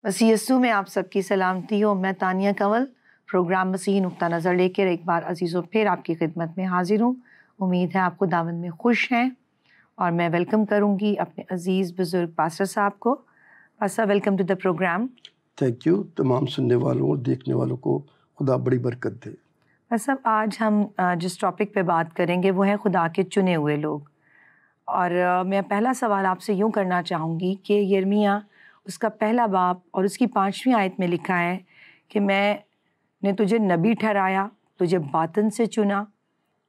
مسیح یسوع میں آپ سب کی سلامتی ہو۔ میں تانیہ کنول پروگرام مسیح نقطہ نظر لے کر ایک بار عزیزوں پھر آپ کی خدمت میں حاضر ہوں۔ امید ہے آپ کو دعوت میں خوش ہیں اور میں ویلکم کروں گی اپنے عزیز بزرگ پاسٹر صاحب کو۔ Pastor welcome to the program. Thank you. تمام سننے والوں اور دیکھنے والوں کو خدا بڑی برکت دے۔ پاسٹر آج ہم جس ٹاپک پہ بات کریں گے وہ ہے خدا کے چنے ہوئے لوگ، اور میں پہلا سوال آپ سے یوں کرنا چاہوں گی کہ یرمیہ اس کا پہلا باب اور اس کی 5ویں آیت میں لکھا ہے کہ میں نے تجھے نبی ٹھہرایا، تجھے باطن سے چنا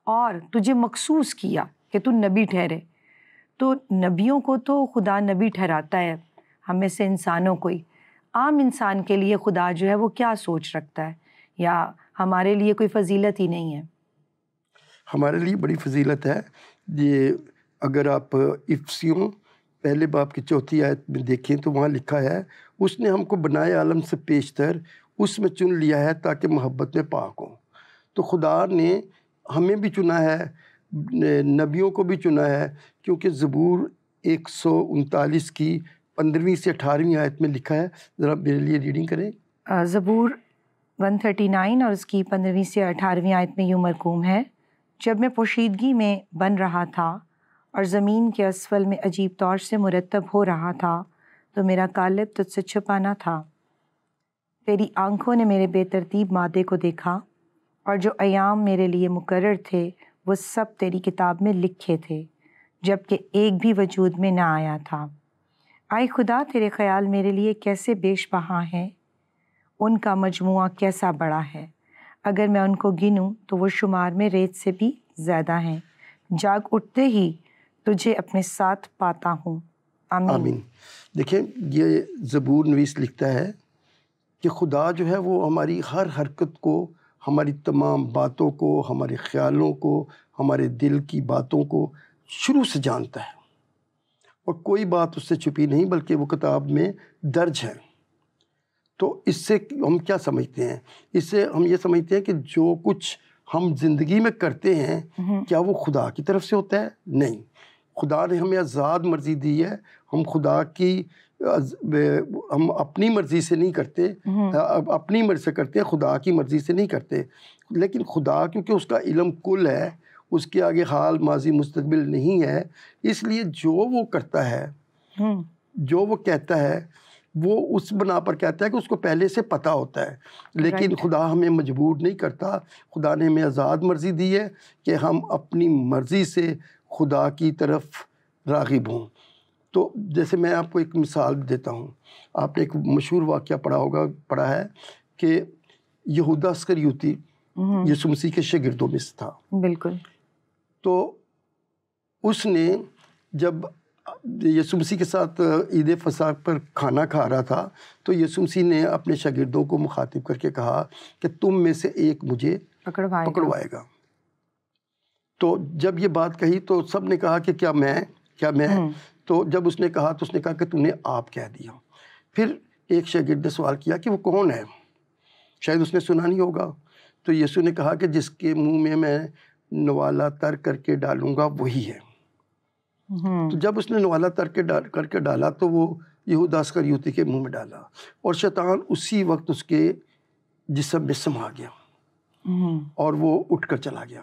اور تجھے مخصوص کیا کہ تو نبی ٹھہرے۔ تو نبیوں کو تو خدا نبی ٹھہراتا ہے، ہم میں سے انسانوں کو ہی۔ عام انسان کے لیے خدا جو ہے وہ کیا سوچ رکھتا ہے، یا ہمارے لیے کوئی فضیلت ہی نہیں ہے؟ ہمارے لیے بڑی فضیلت ہے یہ۔ اگر آپ افسیوں پہلے باب کی 4 آیت میں دیکھیں تو وہاں لکھا ہے اس نے ہم کو بنائے عالم سے پیشتر اس میں چن لیا ہے تاکہ محبت میں پاک ہوں۔ تو خدا نے ہمیں بھی چنا ہے، نبیوں کو بھی چنا ہے، کیونکہ زبور 139 کی 15ویں سے 18ویں آیت میں لکھا ہے۔ ذرا میرے لیے ریڈنگ کریں۔ زبور 139 اور اس کی 15ویں سے 18ویں آیت میں یوں مرقوم ہے: جب میں پوشیدگی میں بن رہا تھا اور زمین کے اسفل میں عجیب طور سے مرتب ہو رہا تھا تو میرا قالب تجھ سے چھپا نہ تھا۔ تیری آنکھوں نے میرے بے ترتیب مادے کو دیکھا، اور جو ایام میرے لیے مقرر تھے وہ سب تیری کتاب میں لکھے تھے، جب کہ ایک بھی وجود میں نہ آیا تھا۔ آئے خدا، تیرے خیال میرے لیے کیسے بیش بہا ہیں، ان کا مجموعہ کیسا بڑا ہے۔ اگر میں ان کو گنوں تو وہ شمار میں ریت سے بھی زیادہ ہیں۔ جاگ اٹھتے ہی تجھے اپنے ساتھ پاتا ہوں۔ آمین۔ دیکھیں، یہ زبور نویس لکھتا ہے کہ خدا جو ہے وہ ہماری ہر حرکت کو، ہماری تمام باتوں کو، ہمارے خیالوں کو، ہمارے دل کی باتوں کو شروع سے جانتا ہے، اور کوئی بات اس سے چھپی نہیں بلکہ وہ کتاب میں درج ہے۔ تو اس سے ہم کیا سمجھتے ہیں؟ اس سے ہم یہ سمجھتے ہیں کہ جو کچھ ہم زندگی میں کرتے ہیں کیا وہ خدا کی طرف سے ہوتا ہے؟ نہیں۔ خدا نے ہمیں آزاد مرضی دی ہے، ہم خدا کی ہم اپنی مرضی سے نہیں کرتے، اپنی مرضی سے کرتے ہیں، خدا کی مرضی سے نہیں کرتے۔ لیکن خدا کیونکہ اس کا علم کل ہے، اس کے آگے حال ماضی مستقبل نہیں ہے، اس لیے جو وہ کرتا ہے، جو وہ کہتا ہے، وہ اس بنا پر کہتا ہے کہ اس کو پہلے سے پتہ ہوتا ہے۔ لیکن خدا ہمیں مجبور نہیں کرتا، خدا نے ہمیں آزاد مرضی دی ہے کہ ہم اپنی مرضی سے خدا کی طرف راغب ہوں۔ تو جیسے میں آپ کو ایک مثال دیتا ہوں۔ آپ نے ایک مشہور واقعہ پڑھا ہے کہ یہودا اسکریوتی یسوع مسیح کے شاگردوں میں سے تھا۔ بالکل۔ تو اس نے جب یسوع مسیح کے ساتھ عید فصح پر کھانا کھا رہا تھا تو یسوع مسیح نے اپنے شاگردوں کو مخاطب کر کے کہا کہ تم میں سے ایک مجھے پکڑوائے گا۔ تو جب یہ بات کہی تو سب نے کہا کہ کیا میں تو جب اس نے کہا تو اس نے کہا کہ تو نے آپ کہہ دیا۔ پھر ایک شاگرد نے سوال کیا کہ وہ کون ہے، شاید اس نے سنا نہیں ہوگا۔ تو یسوع نے کہا کہ جس کے منہ میں نوالا تر کر کے ڈالوں گا وہی ہے۔ تو جب اس نے نوالا تر کر کے ڈالا تو وہ یہودا اسکریوتی کے منہ میں ڈالا، اور شیطان اسی وقت اس کے جسم میں سما گیا اور وہ اٹھ کر چلا گیا۔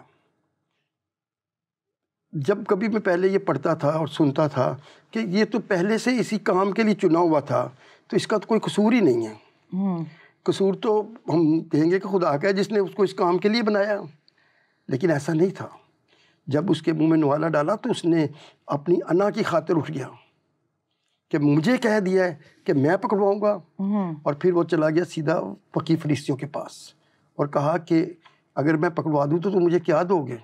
جب کبھی میں پہلے یہ پڑھتا تھا اور سنتا تھا کہ یہ تو پہلے سے اسی کام کے لیے چنا ہوا تھا، تو اس کا تو کوئی قصور ہی نہیں ہے۔ قصور تو ہم کہیں گے کہ خدا کا ہے جس نے اس کو اس کام کے لیے بنایا، لیکن ایسا نہیں تھا۔ جب اس کے منہ میں نوالا ڈالا تو اس نے اپنی انا کی خاطر اٹھ گیا کہ مجھے کہہ دیا ہے کہ میں پکڑواؤں گا، اور پھر وہ چلا گیا سیدھا فقیہ فریسیوں کے پاس اور کہا کہ اگر میں پکڑوا دوں تو مجھے کیا دو گے؟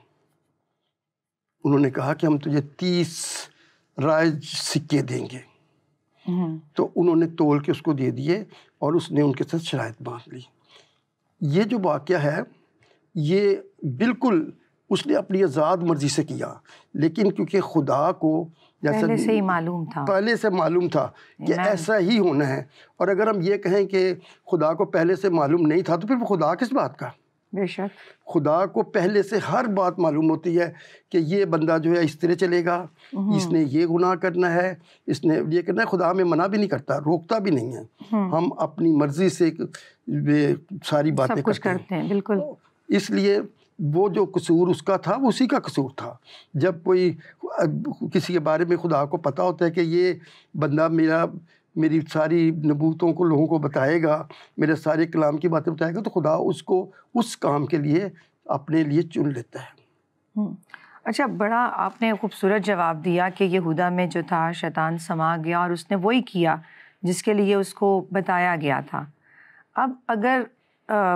انہوں نے کہا کہ ہم تجھے 30 رائج سکے دیں گے۔ تو انہوں نے تول کے اس کو دے دیے اور اس نے ان کے ساتھ شرائط باندھ لی۔ یہ جو واقعہ ہے یہ بالکل اس نے اپنی آزاد مرضی سے کیا، لیکن کیونکہ خدا کو پہلے سے ہی معلوم تھا کہ ایسا ہی ہونا ہے۔ اور اگر ہم یہ کہیں کہ خدا کو پہلے سے معلوم نہیں تھا تو پھر وہ خدا کس بات کا؟ بے شک خدا کو پہلے سے ہر بات معلوم ہوتی ہے کہ یہ بندہ جو ہے اس طرح چلے گا، اس نے یہ گناہ کرنا ہے، اس نے یہ کرنا ہے. خدا ہمیں منع بھی نہیں کرتا، روکتا بھی نہیں ہے. ہم اپنی مرضی سے ساری باتیں کچھ کرتے ہیں. بالکل. اس لیے وہ جو قصور اس کا تھا وہ اسی کا قصور تھا. جب کوئی کسی کے بارے میں خدا کو پتہ ہوتا ہے کہ یہ بندہ میری ساری نبوتوں کو لوگوں کو بتائے گا، میرے سارے کلام کی باتیں بتائے گا، تو خدا اس کو اس کام کے لیے اپنے لیے چن لیتا ہے. اچھا، بڑا آپ نے خوبصورت جواب دیا کہ یہودا میں جو تھا شیطان سما گیا اور اس نے وہی کیا جس کے لیے اس کو بتایا گیا تھا. اب اگر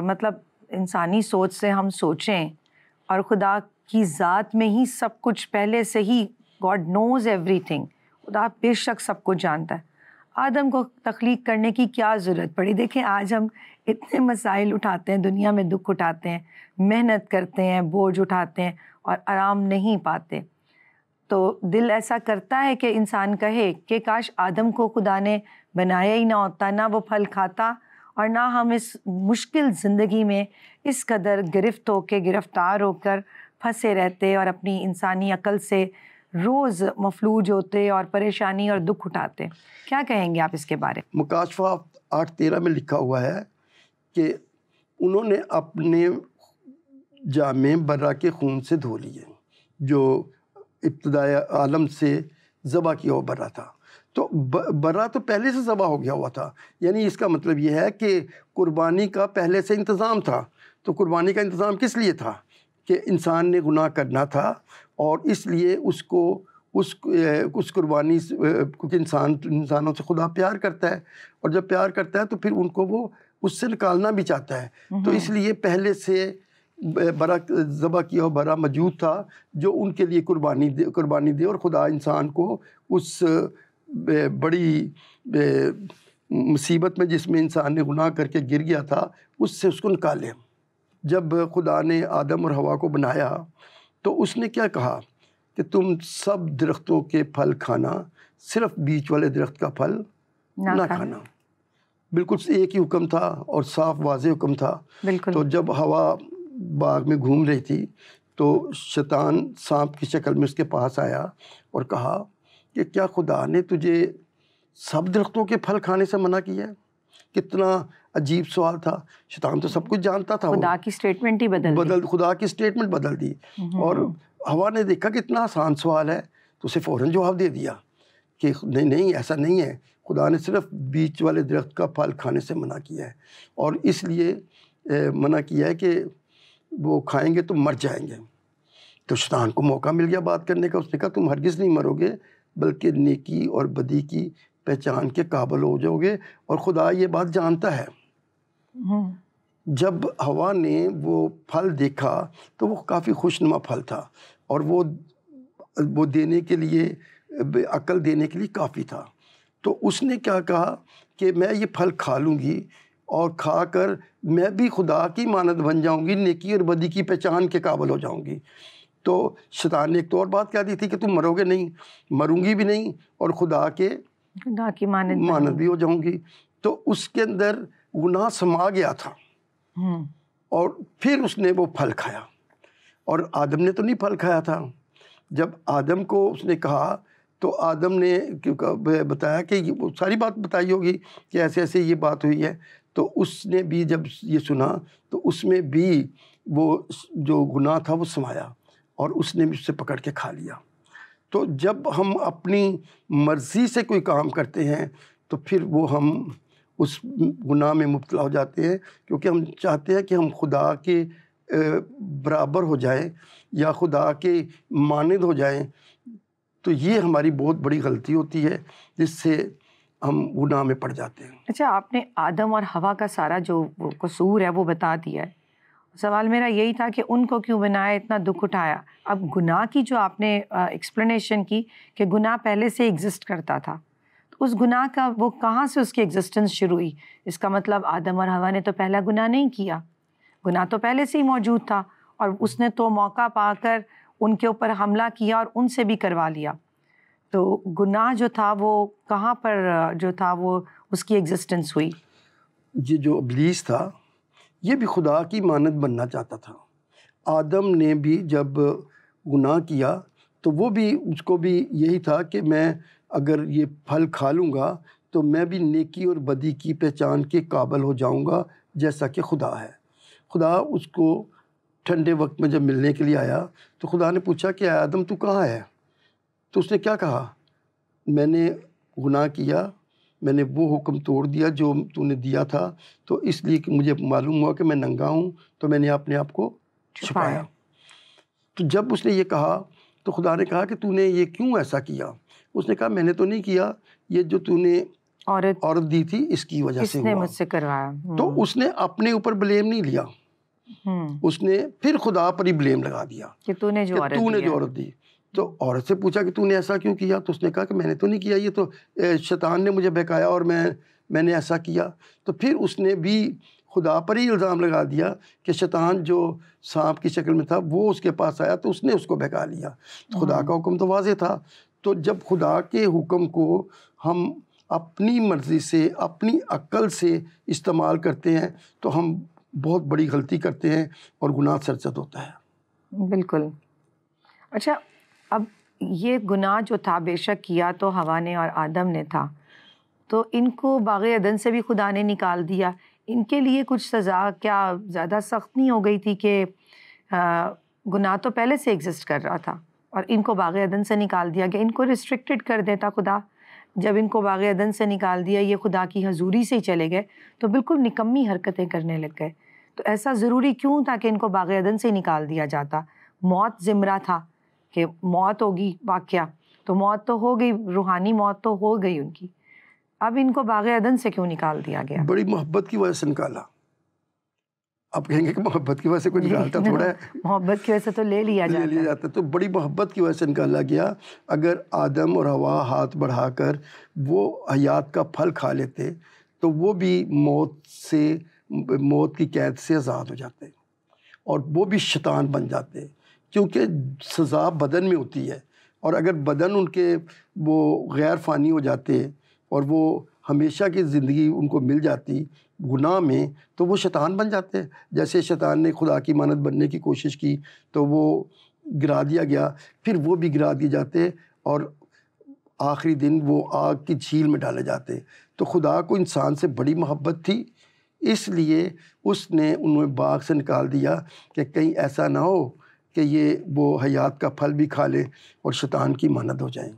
مطلب انسانی سوچ سے ہم سوچیں اور خدا کی ذات میں ہی سب کچھ پہلے سے ہی، گاڈ نوز ایوری تھنگ، خدا بے شک سب کچھ جانتا ہے، آدم کو تخلیق کرنے کی کیا ضرورت پڑی؟ دیکھیں آج ہم اتنے مسائل اٹھاتے ہیں، دنیا میں دکھ اٹھاتے ہیں، محنت کرتے ہیں، بوجھ اٹھاتے ہیں اور آرام نہیں پاتے. تو دل ایسا کرتا ہے کہ انسان کہے کہ کاش آدم کو خدا نے بنایا ہی نہ ہوتا، نہ وہ پھل کھاتا اور نہ ہم اس مشکل زندگی میں اس قدر گرفتار ہو کر پھنسے رہتے اور اپنی انسانی عقل سے روز مفلوج ہوتے اور پریشانی اور دکھ اٹھاتے. کیا کہیں گے آپ اس کے بارے میں؟ مکاشفہ 8:13 میں لکھا ہوا ہے کہ انہوں نے اپنے جامے برا کے خون سے دھو لیے جو ابتدائی عالم سے ذبح کیا ہوا برا تھا. تو برا تو پہلے سے ذبح ہو گیا ہوا تھا، یعنی اس کا مطلب یہ ہے کہ قربانی کا پہلے سے انتظام تھا. تو قربانی کا انتظام کس لیے تھا؟ کہ انسان نے گناہ کرنا تھا، اور اس لیے اس کو اس قربانی کیونکہ انسانوں سے خدا پیار کرتا ہے، اور جب پیار کرتا ہے تو پھر ان کو وہ اس سے نکالنا بھی چاہتا ہے. تو اس لیے پہلے سے برا ذبح کیا ہوا برا موجود تھا جو ان کے لیے قربانی دے، اور خدا انسان کو اس بڑی مصیبت میں جس میں انسان نے گناہ کر کے گر گیا تھا اس سے اس کو نکالے. جب خدا نے آدم اور حوا کو بنایا تو اس نے کیا کہا کہ تم سب درختوں کے پھل کھانا، صرف بیچ والے درخت کا پھل نہ کھانا. بالکل ایک ہی حکم تھا اور صاف واضح حکم تھا. تو جب حوا باغ میں گھوم رہی تھی تو شیطان سانپ کی شکل میں اس کے پاس آیا اور کہا کہ کیا خدا نے تجھے سب درختوں کے پھل کھانے سے منع کیا ہے؟ کتنا عجیب سوال تھا. شیطان تو سب کچھ جانتا تھا، خدا کی سٹیٹمنٹ ہی خدا کی سٹیٹمنٹ بدل دی. اور حوا نے دیکھا کہ اتنا آسان سوال ہے تو اسے فوراً جواب دے دیا کہ نہیں ایسا نہیں ہے، خدا نے صرف بیچ والے درخت کا پھل کھانے سے منع کیا ہے، اور اس لیے منع کیا ہے کہ وہ کھائیں گے تو مر جائیں گے. تو شیطان کو موقع مل گیا بات کرنے کا. اس نے کہا تم ہرگز نہیں مرو گے بلکہ نیکی اور بدی کی پہچان کے قابل ہو جاؤ گے، اور خدا یہ بات جانتا ہے. جب حوا نے وہ پھل دیکھا تو وہ کافی خوشنما پھل تھا، اور وہ دینے کے لیے عقل دینے کے لیے کافی تھا. تو اس نے کیا کہا کہ میں یہ پھل کھا لوں گی اور کھا کر میں بھی خدا کی مانند بن جاؤں گی، نیکی اور بدی کی پہچان کے قابل ہو جاؤں گی. تو شیطان نے ایک تو اور بات کہہ دی تھی کہ تم مرو گے نہیں، مروں گی بھی نہیں، اور خدا کی مانند بھی ہو جاؤں گی. تو اس کے اندر گناہ سما گیا تھا، اور پھر اس نے وہ پھل کھایا. اور آدم نے تو نہیں پھل کھایا تھا. جب آدم کو اس نے کہا تو آدم نے بتایا کہ ساری بات بتائی ہوگی کہ ایسے ایسے یہ بات ہوئی ہے. تو اس نے بھی جب یہ سنا تو اس میں بھی وہ جو گناہ تھا وہ سمایا، اور اس نے بھی اس سے پکڑ کے کھا لیا. تو جب ہم اپنی مرضی سے کوئی کام کرتے ہیں تو پھر وہ ہم اس گناہ میں مبتلا ہو جاتے ہیں، کیونکہ ہم چاہتے ہیں کہ ہم خدا کے برابر ہو جائیں یا خدا کے مانند ہو جائیں. تو یہ ہماری بہت بڑی غلطی ہوتی ہے جس سے ہم گناہ میں پڑ جاتے ہیں. اچھا، آپ نے آدم اور حوا کا سارا جو قصور ہے وہ بتا دیا ہے. سوال میرا یہی تھا کہ ان کو کیوں بنایا، اتنا دکھ اٹھایا. اب گناہ کی جو آپ نے ایکسپلینیشن کی کہ گناہ پہلے سے ایگزسٹ کرتا تھا، تو اس گناہ کا وہ کہاں سے اس کی ایگزسٹنس شروع ہوئی؟ اس کا مطلب آدم اور حوا نے تو پہلا گناہ نہیں کیا، گناہ تو پہلے سے ہی موجود تھا، اور اس نے تو موقع پا کر ان کے اوپر حملہ کیا اور ان سے بھی کروا لیا. تو گناہ جو تھا وہ کہاں پر جو تھا وہ اس کی ایگزسٹنس ہوئی؟ یہ جو ابلیس تھا یہ بھی خدا کی مانند بننا چاہتا تھا. آدم نے بھی جب گناہ کیا تو وہ بھی اس کو بھی یہی تھا کہ میں اگر یہ پھل کھا لوں گا تو میں بھی نیکی اور بدی کی پہچان کے قابل ہو جاؤں گا جیسا کہ خدا ہے. خدا اس کو ٹھنڈے وقت میں جب ملنے کے لیے آیا تو خدا نے پوچھا کہ آدم تو کہاں ہے؟ تو اس نے کیا کہا؟ میں نے گناہ کیا, میں نے وہ حکم توڑ دیا جو تو نے دیا تھا, تو اس لیے کہ مجھے معلوم ہوا کہ میں ننگا ہوں تو میں نے اپنے آپ کو چھپایا. تو جب اس نے یہ کہا تو خدا نے کہا کہ تو نے یہ کیوں ایسا کیا؟ اس نے کہا میں نے تو نہیں کیا, یہ جو تو نے عورت دی تھی اس کی وجہ سے ہوا, مجھ سے کروایا. تو اس نے اپنے اوپر بلیم نہیں لیا, اس نے پھر خدا پر ہی بلیم لگا دیا کہ تو نے جو عورت دی. تو عورت سے پوچھا کہ تو نے ایسا کیوں کیا؟ تو اس نے کہا کہ میں نے تو نہیں کیا, یہ تو شیطان نے مجھے بہکایا اور میں نے ایسا کیا. تو پھر اس نے بھی خدا پر ہی الزام لگا دیا کہ شیطان جو سانپ کی شکل میں تھا وہ اس کے پاس آیا تو اس نے اس کو بہکا لیا. خدا کا حکم تو واضح تھا. تو جب خدا کے حکم کو ہم اپنی مرضی سے اپنی عقل سے استعمال کرتے ہیں تو ہم بہت بڑی غلطی کرتے ہیں اور گناہ سرزد ہوتا ہے. بالکل. اچھا, اب یہ گناہ جو تھا بے شک کیا تو ہوا نے اور آدم نے تھا, تو ان کو باغ عدن سے بھی خدا نے نکال دیا. ان کے لیے کچھ سزا کیا زیادہ سخت نہیں ہو گئی تھی کہ گناہ تو پہلے سے ایگزسٹ کر رہا تھا اور ان کو باغ عدن سے نکال دیا گیا؟ ان کو ریسٹرکٹڈ کر دیتا خدا. جب ان کو باغ عدن سے نکال دیا, یہ خدا کی حضوری سے ہی چلے گئے تو بالکل نکمی حرکتیں کرنے لگ گئے. تو ایسا ضروری کیوں تھا کہ ان کو باغ عدن سے نکال دیا جاتا؟ موت زمرہ تھا کہ موت ہوگی واقعہ, تو موت تو ہو گئی, روحانی موت تو ہو گئی ان کی. اب ان کو باغ عدن سے کیوں نکال دیا گیا؟ بڑی محبت کی وجہ سے نکالا. آپ کہیں گے کہ محبت کی وجہ سے کوئی نکالتا تھوڑا ہے, محبت کی وجہ سے تو لے لیا جاتا. تو بڑی محبت کی وجہ سے نکالا گیا. اگر آدم اور حوا ہاتھ بڑھا کر وہ حیات کا پھل کھا لیتے تو وہ بھی موت کی قید سے آزاد ہو جاتے اور وہ بھی شیطان بن جاتے, کیونکہ سزا بدن میں ہوتی ہے. اور اگر بدن ان کے وہ غیر فانی ہو جاتے اور وہ ہمیشہ کی زندگی ان کو مل جاتی گناہ میں, تو وہ شیطان بن جاتے. جیسے شیطان نے خدا کی مانند بننے کی کوشش کی تو وہ گرا دیا گیا, پھر وہ بھی گرا دیے جاتے اور آخری دن وہ آگ کی جھیل میں ڈالے جاتے. تو خدا کو انسان سے بڑی محبت تھی, اس لیے اس نے انہیں باغ سے نکال دیا کہ کہیں ایسا نہ ہو کہ یہ وہ حیات کا پھل بھی کھا لیں اور شیطان کی مانند ہو جائیں.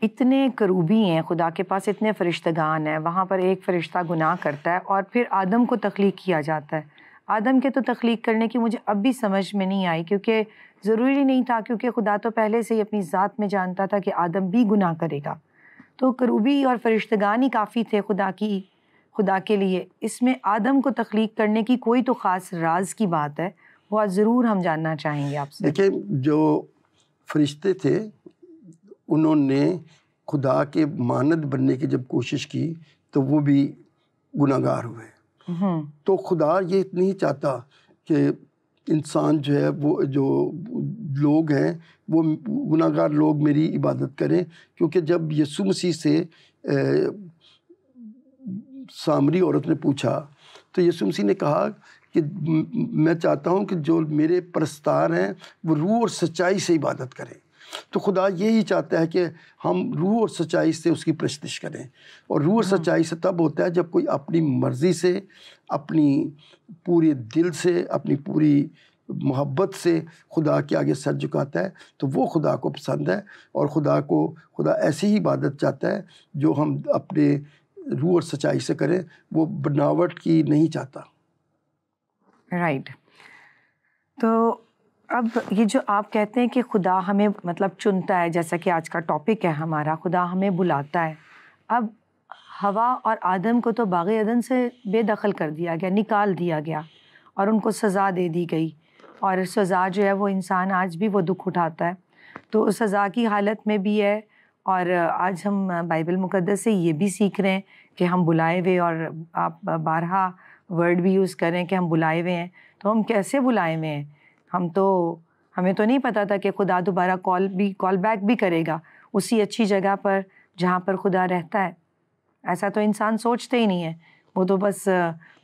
اتنے کروبی ہیں خدا کے پاس, اتنے فرشتگان ہیں, وہاں پر ایک فرشتہ گناہ کرتا ہے اور پھر آدم کو تخلیق کیا جاتا ہے. آدم کے تو تخلیق کرنے کی مجھے اب بھی سمجھ میں نہیں آئی, کیونکہ ضروری نہیں تھا, کیونکہ خدا تو پہلے سے ہی اپنی ذات میں جانتا تھا کہ آدم بھی گناہ کرے گا. تو کروبی اور فرشتگان ہی کافی تھے خدا کے لیے. اس میں آدم کو تخلیق کرنے کی کوئی تو خاص راز کی بات ہے, وہ ضرور ہم جاننا چاہیں گے آپ سے. دیکھیں, جو فرشتے تھے انہوں نے خدا کے مانند بننے کی جب کوشش کی تو وہ بھی گناہ گار ہوئے. تو خدا یہ نہیں چاہتا کہ انسان جو ہے وہ جو لوگ ہیں وہ گناہ گار لوگ میری عبادت کریں, کیونکہ جب یسوع مسیح سے سامری عورت نے پوچھا تو یسوع مسیح نے کہا کہ میں چاہتا ہوں کہ جو میرے پرستار ہیں وہ روح اور سچائی سے عبادت کریں. تو خدا یہی چاہتا ہے کہ ہم روح اور سچائی سے اس کی پرستش کریں, اور روح اور سچائی سے تب ہوتا ہے جب کوئی اپنی مرضی سے, اپنی پورے دل سے, اپنی پوری محبت سے خدا کے آگے سر جھکاتا ہے, تو وہ خدا کو پسند ہے. اور خدا ایسی ہی عبادت چاہتا ہے جو ہم اپنے روح اور سچائی سے کریں, وہ بناوٹ کی نہیں چاہتا. رائٹ. تو اب یہ جو آپ کہتے ہیں کہ خدا ہمیں مطلب چنتا ہے, جیسا کہ آج کا ٹاپک ہے ہمارا, خدا ہمیں بلاتا ہے. اب حوا اور آدم کو تو باغ عدن سے بے دخل کر دیا گیا, نکال دیا گیا اور ان کو سزا دے دی گئی, اور سزا جو ہے وہ انسان آج بھی وہ دکھ اٹھاتا ہے. تو سزا کی حالت میں بھی ہے, اور آج ہم بائبل مقدس سے یہ بھی سیکھ رہے ہیں کہ ہم بلائے ہوئے, اور آپ بارہا ورڈ بھی یوز کریں کہ ہم بلائے ہوئے ہیں. تو ہم کیسے بلائے ہوئے ہیں؟ ہمیں تو نہیں پتہ تھا کہ خدا دوبارہ کال بیک بھی کرے گا اسی اچھی جگہ پر جہاں پر خدا رہتا ہے. ایسا تو انسان سوچتے ہی نہیں ہے. وہ تو بس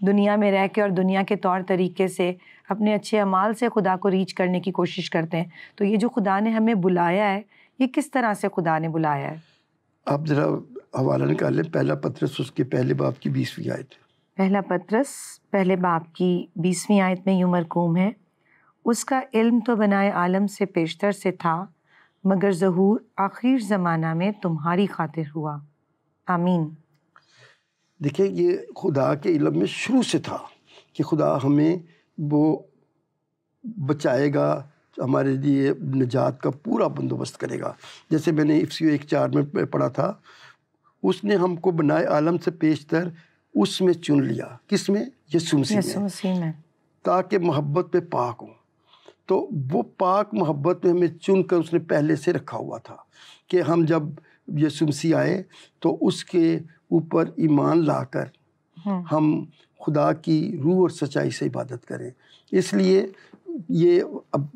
دنیا میں رہ کے اور دنیا کے طور طریقے سے اپنے اچھے اعمال سے خدا کو ریچ کرنے کی کوشش کرتے ہیں. تو یہ جو خدا نے ہمیں بلایا ہے، یہ کس طرح سے خدا نے بلایا ہے؟ آپ ذرا حوالہ نکال لیں، پہلا پطرس اس کے پہلے باب کی 20ویں آیت. پہلا پطرس پہلے باب کی 20ویں آیت میں یوں مرقوم ہے: اس کا علم تو بنائے عالم سے پیشتر سے تھا، مگر ظہور آخر زمانہ میں تمہاری خاطر ہوا. آمین. دیکھیں، یہ خدا کے علم میں شروع سے تھا کہ خدا ہمیں وہ بچائے گا، ہمارے لیے نجات کا پورا بندوبست کرے گا. جیسے میں نے افسیو 1:4 میں پڑھا تھا، اس نے ہم کو بنائے عالم سے پیشتر اس میں چن لیا. کس میں؟ یسوع مسیح میں، تاکہ محبت میں پاک ہوں. تو وہ پاک محبت میں ہمیں چن کر اس نے پہلے سے رکھا ہوا تھا کہ ہم جب یسوع مسیح آئے تو اس کے اوپر ایمان لا کر ہم خدا کی روح اور سچائی سے عبادت کریں. اس لیے یہ اب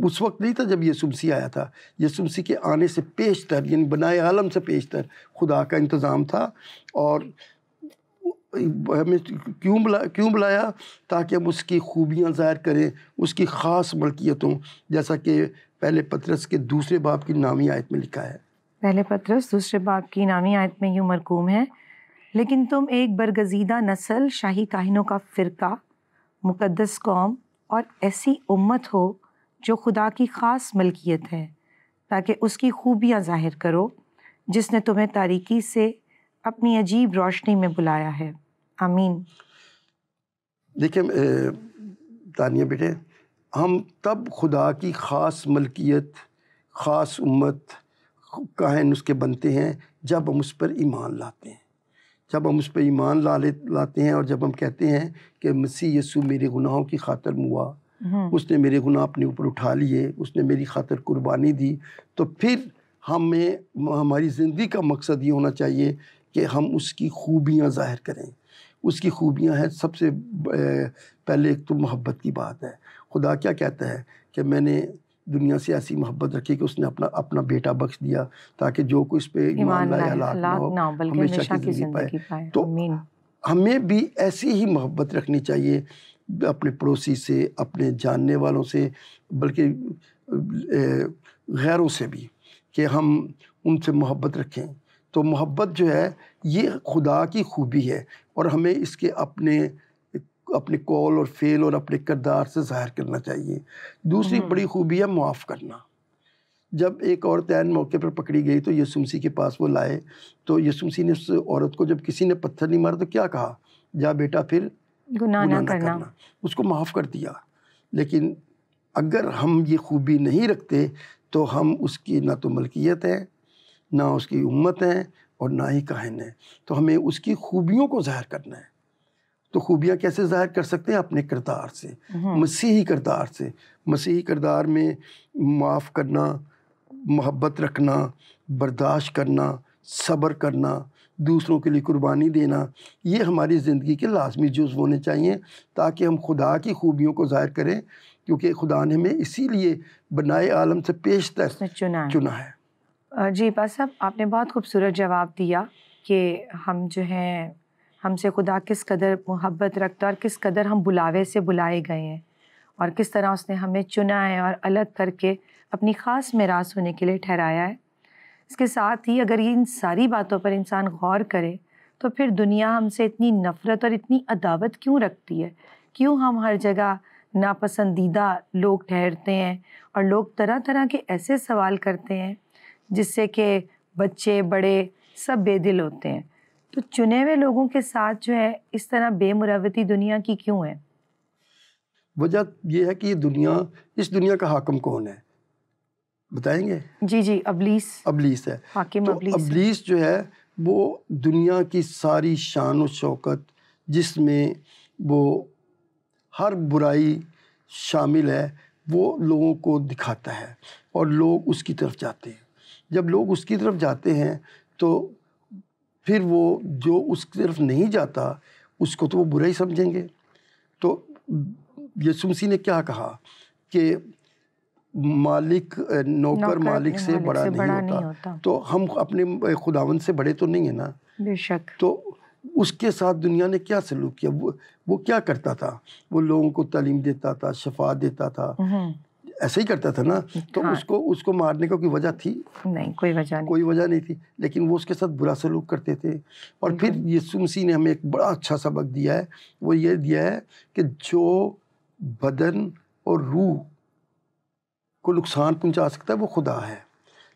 اس وقت نہیں تھا جب یسوع مسیح آیا تھا. یسوع مسیح کے آنے سے پیشتر، یعنی بنائے عالم سے پیشتر خدا کا انتظام تھا. اور ہمیں کیوں بلایا؟ تاکہ ہم اس کی خوبیاں ظاہر کریں، اس کی خاص ملکیتوں، جیسا کہ پہلے پطرس کے 2 باب کی 9ویں آیت میں لکھا ہے. پہلے پطرس 2 باب کی 9ویں آیت میں یوں مرقوم ہے: لیکن تم ایک برگزیدہ نسل، شاہی کاہنوں کا فرقہ، مقدس قوم اور ایسی امت ہو جو خدا کی خاص ملکیت ہے، تاکہ اس کی خوبیاں ظاہر کرو جس نے تمہیں تاریکی سے اپنی عجیب روشنی میں بلایا ہے. آمین. دیکھیں تانیہ بیٹے، ہم تب خدا کی خاص ملکیت، خاص امت، کاہن اس کے بنتے ہیں جب ہم اس پر ایمان لاتے ہیں. جب ہم اس پہ ایمان لاتے ہیں اور جب ہم کہتے ہیں کہ مسیح یسوع میرے گناہوں کی خاطر ہوا، اس نے میرے گناہ اپنے اوپر اٹھا لیے، اس نے میری خاطر قربانی دی، تو پھر ہماری زندگی کا مقصد یہ ہونا چاہیے کہ ہم اس کی خوبیاں ظاہر کریں. اس کی خوبیاں ہیں، سب سے پہلے ایک تو محبت کی بات ہے. خدا کیا کہتا ہے کہ میں نے دنیا سے ایسی محبت رکھی کہ اس نے اپنا بیٹا بخش دیا تاکہ جو کوئی اس پہ ایمان لائے ہلاک نہ ہو، ہمیشہ کی زندگی پائے. تو ہمیں بھی ایسی ہی محبت رکھنی چاہیے اپنے پڑوسی سے، اپنے جاننے والوں سے، بلکہ غیروں سے بھی، کہ ہم ان سے محبت رکھیں. تو محبت جو ہے یہ خدا کی خوبی ہے، اور ہمیں اس کے اپنے قول اور فعل اور اپنے کردار سے ظاہر کرنا چاہیے. دوسری بڑی خوبی ہے معاف کرنا. جب ایک عورت عین موقع پر پکڑی گئی تو یسوع مسیح کے پاس وہ لائے، تو یسوع مسیح نے اس عورت کو، جب کسی نے پتھر نہیں مارا تو کیا کہا؟ جا بیٹا پھر گناہ نہ کرنا. اس کو معاف کر دیا. لیکن اگر ہم یہ خوبی نہیں رکھتے تو ہم اس کی نہ تو ملکیت ہے، نہ اس کی امت ہے، اور نہ ہی کاہن ہے. تو ہمیں اس کی خوبیوں کو ظاہر کرنا ہے. تو خوبیاں کیسے ظاہر کر سکتے ہیں؟ اپنے کردار سے، مسیحی کردار سے. مسیحی کردار میں معاف کرنا، محبت رکھنا، برداشت کرنا، صبر کرنا، دوسروں کے لیے قربانی دینا، یہ ہماری زندگی کے لازمی جزو ہونے چاہیے تاکہ ہم خدا کی خوبیوں کو ظاہر کریں، کیونکہ خدا نے ہمیں اسی لیے بنائے عالم سے پیشتر چنا ہے. جی پاس صاحب، آپ نے بہت خوبصورت جواب دیا کہ ہم جو ہیں، ہم سے خدا کس قدر محبت رکھتا ہے اور کس قدر ہم بلاوے سے بلائے گئے ہیں، اور کس طرح اس نے ہمیں چنا ہے اور الگ کر کے اپنی خاص میراث ہونے کے لیے ٹھہرایا ہے. اس کے ساتھ ہی اگر ان ساری باتوں پر انسان غور کرے تو پھر دنیا ہم سے اتنی نفرت اور اتنی عداوت کیوں رکھتی ہے؟ کیوں ہم ہر جگہ ناپسندیدہ لوگ ٹھہرتے ہیں، اور لوگ طرح طرح کے ایسے سوال کرتے ہیں جس سے کہ بچے بڑے سب بے دل ہوتے ہیں؟ تو چنے ہوئے لوگوں کے ساتھ جو ہے اس طرح بے مروتی دنیا کی کیوں ہے؟ وجہ یہ ہے کہ یہ اس دنیا کا حاکم کون ہے؟ بتائیں گے؟ جی ابلیس ہے. حاکم تو ابلیس جو ہے وہ دنیا کی ساری شان و شوکت، جس میں وہ ہر برائی شامل ہے، وہ لوگوں کو دکھاتا ہے اور لوگ اس کی طرف جاتے ہیں. جب لوگ اس کی طرف جاتے ہیں تو پھر وہ جو اس کی طرف نہیں جاتا اس کو تو وہ برا ہی سمجھیں گے. تو یسوع مسیح نے کیا کہا کہ نوکر مالک سے بڑا نہیں ہوتا. تو ہم اپنے خداوند سے بڑے تو نہیں ہیں نا. بے شک. تو اس کے ساتھ دنیا نے کیا سلوک کیا، وہ کیا کرتا تھا، وہ لوگوں کو تعلیم دیتا تھا، شفا دیتا تھا، ایسا ہی کرتا تھا نا. تو اس کو مارنے کا کوئی وجہ تھی نہیں، کوئی وجہ نہیں تھی، لیکن وہ اس کے ساتھ برا سلوک کرتے تھے. اور پھر یسوع مسیح نے ہمیں ایک بڑا اچھا سبق دیا ہے، وہ یہ دیا ہے کہ جو بدن اور روح کو نقصان پہنچا سکتا ہے وہ خدا ہے،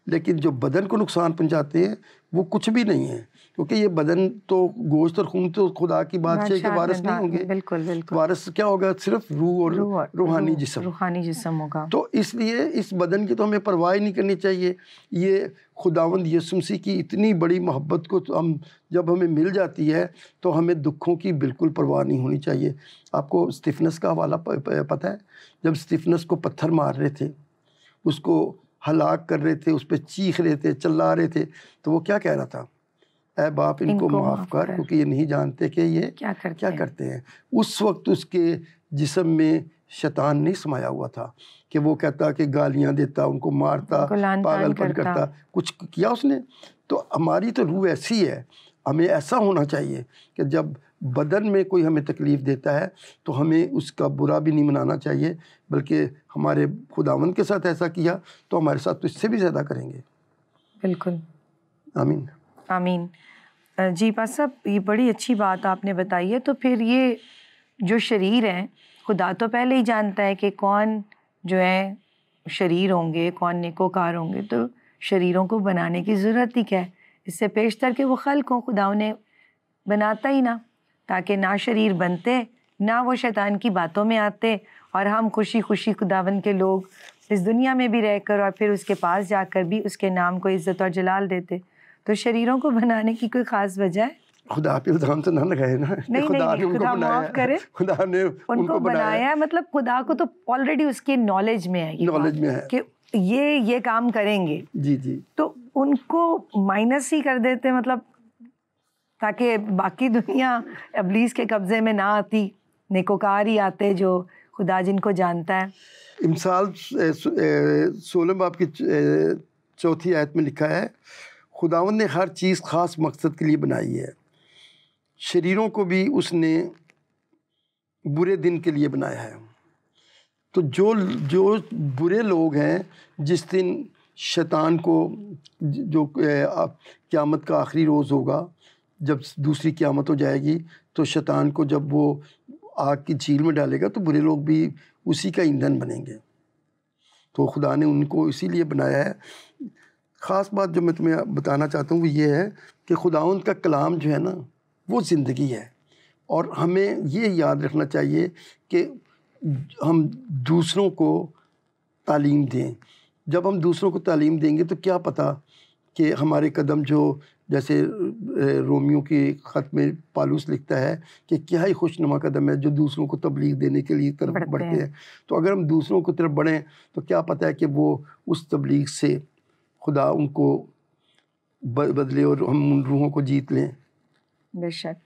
لیکن جو بدن کو نقصان پہنچاتے ہیں وہ کچھ بھی نہیں ہے، کیونکہ یہ بدن تو گوشت اور خون تو خدا کی بادشاہی کے وارث نہیں ہوں گے. بالکل وارث کیا ہوگا؟ صرف روح اور روحانی جسم ہوگا. تو اس لیے اس بدن کی تو ہمیں پرواہ نہیں کرنی چاہیے. یہ خداوند یسوع مسیح کی اتنی بڑی محبت کو جب ہمیں مل جاتی ہے تو ہمیں دکھوں کی بالکل پرواہ نہیں ہونی چاہیے. آپ کو اسطفنس کا حوالہ پتہ ہے؟ جب اسطفنس کو پتھر مار رہے تھے، اس کو ہلاک کر رہے تھے، اس پہ چیخ رہے تھے، چلا رہے تھے، تو وہ کیا کہہ رہا تھا؟ اے باپ ان کو معاف کر، کیونکہ یہ نہیں جانتے کہ یہ کیا کرتے ہیں. اس وقت اس کے جسم میں شیطان نہیں سمایا ہوا تھا کہ وہ کہتا کہ گالیاں دیتا، ان کو مارتا، پاگل پن کرتا. کچھ کیا اس نے؟ تو ہماری تو روح ایسی ہے، ہمیں ایسا ہونا چاہیے کہ جب بدن میں کوئی ہمیں تکلیف دیتا ہے تو ہمیں اس کا برا بھی نہیں منانا چاہیے، بلکہ ہمارے خداوند کے ساتھ ایسا کیا تو ہمارے ساتھ تو اس سے بھی زیادہ کریں گے. بالکل. آمین آمین. جی پاس صاحب، یہ بڑی اچھی بات آپ نے بتائی ہے. تو پھر یہ جو شریر ہیں، خدا تو پہلے ہی جانتا ہے کہ کون جو ہے شریر ہوں گے، کون نیکوکار ہوں گے، تو شریروں کو بنانے کی ضرورت ہی کیا ہے؟ اس سے پیشتر کہ وہ خلق ہوں، خدا انہیں بناتا ہی نہ، تاکہ نہ شریر بنتے، نہ وہ شیطان کی باتوں میں آتے، اور ہم خوشی خوشی خداوند کے لوگ اس دنیا میں بھی رہ کر اور پھر اس کے پاس جا کر بھی اس کے نام کو عزت اور جلال دیتے. تو شریروں کو بنانے کی کوئی خاص وجہ ہے؟ خدا پہ الزام تو نہ لگائے نا. نہیں، خدا معاف کرے، خدا نے ان کو بنایا ہے. مطلب خدا کو تو آلریڈی اس کی نالج میں ہے کہ یہ کام کریں گے. جی. تو ان کو مائنس ہی کر دیتے، مطلب تاکہ باقی دنیا ابلیس کے قبضے میں نہ آتی، نیکوکار ہی آتے جو خدا جن کو جانتا ہے. امثال 16 باب کی 4 آیت میں لکھا ہے، خداوند نے ہر چیز خاص مقصد کے لیے بنائی ہے، شریروں کو بھی اس نے برے دن کے لیے بنایا ہے. تو جو برے لوگ ہیں، جس دن شیطان کو، جو قیامت کا آخری روز ہوگا، جب دوسری قیامت ہو جائے گی، تو شیطان کو جب وہ آگ کی جھیل میں ڈالے گا تو برے لوگ بھی اسی کا ایندھن بنیں گے. تو خدا نے ان کو اسی لیے بنایا ہے. خاص بات جو میں تمہیں بتانا چاہتا ہوں وہ یہ ہے کہ خداوند کا کلام جو ہے نا وہ زندگی ہے، اور ہمیں یہ یاد رکھنا چاہیے کہ ہم دوسروں کو تعلیم دیں. جب ہم دوسروں کو تعلیم دیں گے تو کیا پتہ کہ ہمارے قدم جو، جیسے رومیو کی خط میں پالوس لکھتا ہے کہ کیا ہی خوش نما قدم ہے جو دوسروں کو تبلیغ دینے کے لیے طرف بڑھتے ہیں. تو اگر ہم دوسروں کی طرف بڑھیں تو کیا پتہ ہے کہ وہ اس تبلیغ سے خدا ان کو بدلے اور ہم ان روحوں کو جیت لیں. بے شک.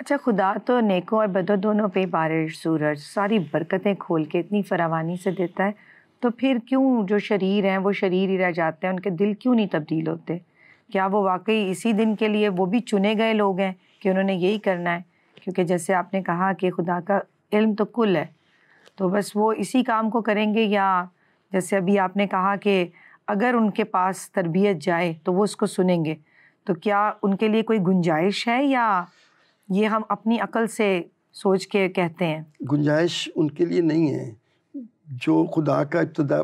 اچھا، خدا تو نیکوں اور بدوں دونوں پہ بارش، سورج، ساری برکتیں کھول کے اتنی فراوانی سے دیتا ہے، تو پھر کیوں جو شریر ہیں وہ شریر ہی رہ جاتے ہیں؟ ان کے دل کیوں نہیں تبدیل ہوتے؟ کیا وہ واقعی اسی دن کے لیے وہ بھی چنے گئے لوگ ہیں کہ انہوں نے یہی کرنا ہے؟ کیونکہ جیسے آپ نے کہا کہ خدا کا علم تو کل ہے، تو بس وہ اسی کام کو کریں گے، یا جیسے ابھی آپ نے کہا کہ اگر ان کے پاس تربیت جائے تو وہ اس کو سنیں گے، تو کیا ان کے لیے کوئی گنجائش ہے، یا یہ ہم اپنی عقل سے سوچ کے کہتے ہیں؟ گنجائش ان کے لیے نہیں ہے. جو خدا کا ابتدا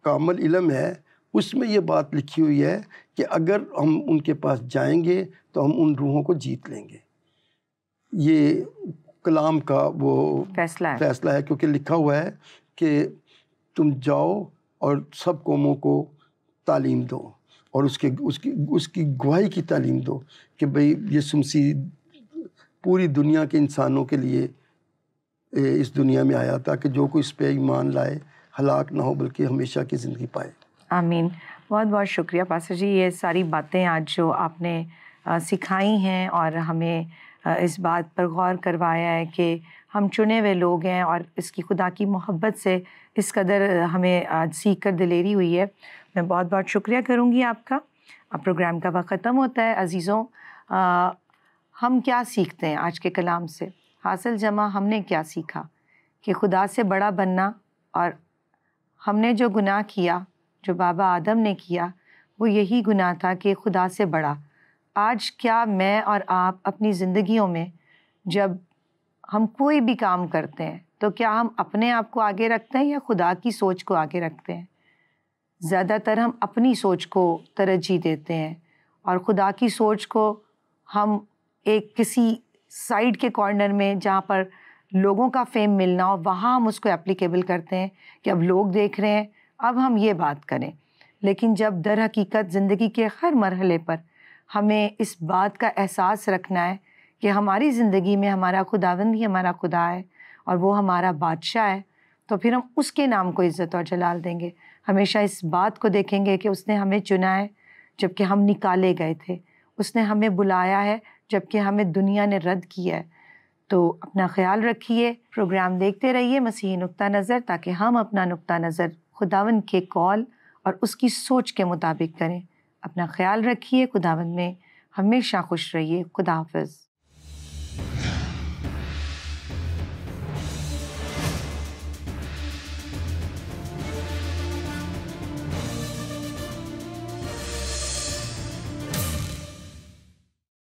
کامل علم ہے اس میں یہ بات لکھی ہوئی ہے کہ اگر ہم ان کے پاس جائیں گے تو ہم ان روحوں کو جیت لیں گے. یہ کلام کا وہ فیصلہ ہے، کیونکہ لکھا ہوا ہے کہ تم جاؤ اور سب قوموں کو تعلیم دو، اور اس کی گواہی کی تعلیم دو کہ بھئی یسوع مسیح پوری دنیا کے انسانوں کے لیے اس دنیا میں آیا تھا کہ جو کوئی اس پہ ایمان لائے ہلاک نہ ہو بلکہ ہمیشہ کی زندگی پائے. آمین. بہت بہت شکریہ پاسٹر جی، یہ ساری باتیں آج جو آپ نے سکھائی ہیں اور ہمیں اس بات پر غور کروایا ہے کہ ہم چنے ہوئے لوگ ہیں، اور اس کی خدا کی محبت سے اس قدر ہمیں آج سیکھ کر دلیری ہوئی ہے. میں بہت بہت شکریہ کروں گی آپ کا. اب پروگرام کا وقت ختم ہوتا ہے. عزیزوں، ہم کیا سیکھتے ہیں آج کے کلام سے؟ حاصل جمع ہم نے کیا سیکھا کہ خدا سے بڑا بننا، اور ہم نے جو گناہ کیا، جو بابا آدم نے کیا، وہ یہی گناہ تھا کہ خدا سے بڑا۔ آج کیا میں اور آپ اپنی زندگیوں میں جب ہم کوئی بھی کام کرتے ہیں تو کیا ہم اپنے آپ کو آگے رکھتے ہیں یا خدا کی سوچ کو آگے رکھتے ہیں؟ زیادہ تر ہم اپنی سوچ کو ترجیح دیتے ہیں، اور خدا کی سوچ کو ہم ایک کسی سائڈ کے کارنر میں جہاں پر لوگوں کا فیم ملنا ہو وہاں ہم اس کو اپلیکیبل کرتے ہیں کہ اب لوگ دیکھ رہے ہیں، اب ہم یہ بات کریں۔ لیکن جب در حقیقت زندگی کے ہر مرحلے پر ہمیں اس بات کا احساس رکھنا ہے کہ ہماری زندگی میں ہمارا خداوند ہی ہمارا خدا ہے اور وہ ہمارا بادشاہ ہے، تو پھر ہم اس کے نام کو عزت اور جلال دیں گے۔ ہمیشہ اس بات کو دیکھیں گے کہ اس نے ہمیں چنا ہے جب کہ ہم نکالے گئے تھے، اس نے ہمیں بلایا ہے جب کہ ہمیں دنیا نے رد کیا ہے۔ تو اپنا خیال رکھیے، پروگرام دیکھتے رہیے مسیحی نقطہ نظر، تاکہ ہم اپنا نقطہ نظر خداوند کے قول اور اس کی سوچ کے مطابق کریں۔ اپنا خیال رکھیے، خداوند میں ہمیشہ خوش رہیے۔ خدا حافظ۔